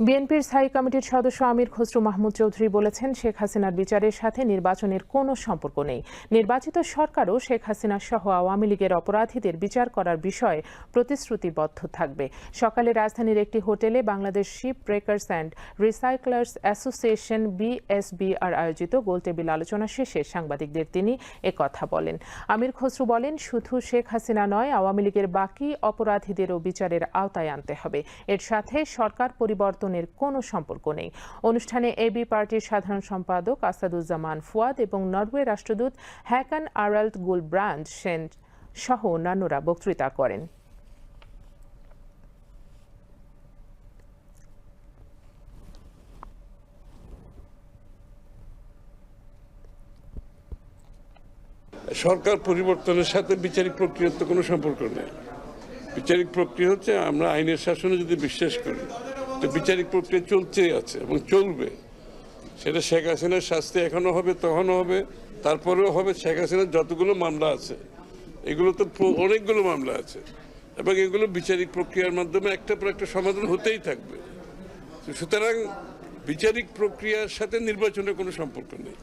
বিএনপির স্থায়ী কমিটির সদস্য আমির খসরু মাহমুদ চৌধুরী বলেছেন, শেখ হাসিনার বিচারের সাথে নির্বাচনের কোনো সম্পর্ক নেই। নির্বাচিত সরকারও শেখ হাসিনা সহ আওয়ামী লীগের অপরাধীদের বিচার করার বিষয়ে প্রতিশ্রুতিবদ্ধ থাকবে। সকালে রাজধানীর একটি হোটেলে Bangladesh ship breakers and recyclers association BSBR আয়োজিত গোলটেবিল আলোচনা শেষে সাংবাদিকদের তিনি একথা বলেন। আমির খসরু বলেন, শুধু শেখ হাসিনা নয়, আওয়ামী লীগের বাকি অপরাধীদেরও বিচারের আওতায় আনতে হবে। এর সাথে সরকার পরিবর্তনের কোনো সম্পর্ক নেই। অনুষ্ঠানে এবি পার্টির সাধারণ সম্পাদক আসাদুজ্জামান ফুয়াদ এবং নরওয়ে রাষ্ট্রদূত হ্যাকান আরাল্ড গুলব্রান্ড সেন সহ অন্যান্যরা বক্তৃতা করেন। সরকার পরিবর্তনের সাথে বিচারিক প্রক্রিয়ার তো কোনো সম্পর্ক নেই। বিচারিক প্রক্রিয়া হচ্ছে, আমরা আইনের শাসনে যদি বিশ্বাস করি তো বিচারিক প্রক্রিয়া চলতেই আছে এবং চলবে। সেটা শেখ হাসিনার শাস্তি এখনো হবে, তখনও হবে, তারপরেও হবে। শেখ হাসিনার যতগুলো মামলা আছে, এগুলো তো অনেকগুলো মামলা আছে এবং এগুলো বিচারিক প্রক্রিয়ার মাধ্যমে একটার পর একটা সমাধান হতেই থাকবে। সুতরাং বিচারিক প্রক্রিয়ার সাথে নির্বাচনের কোনো সম্পর্ক নেই।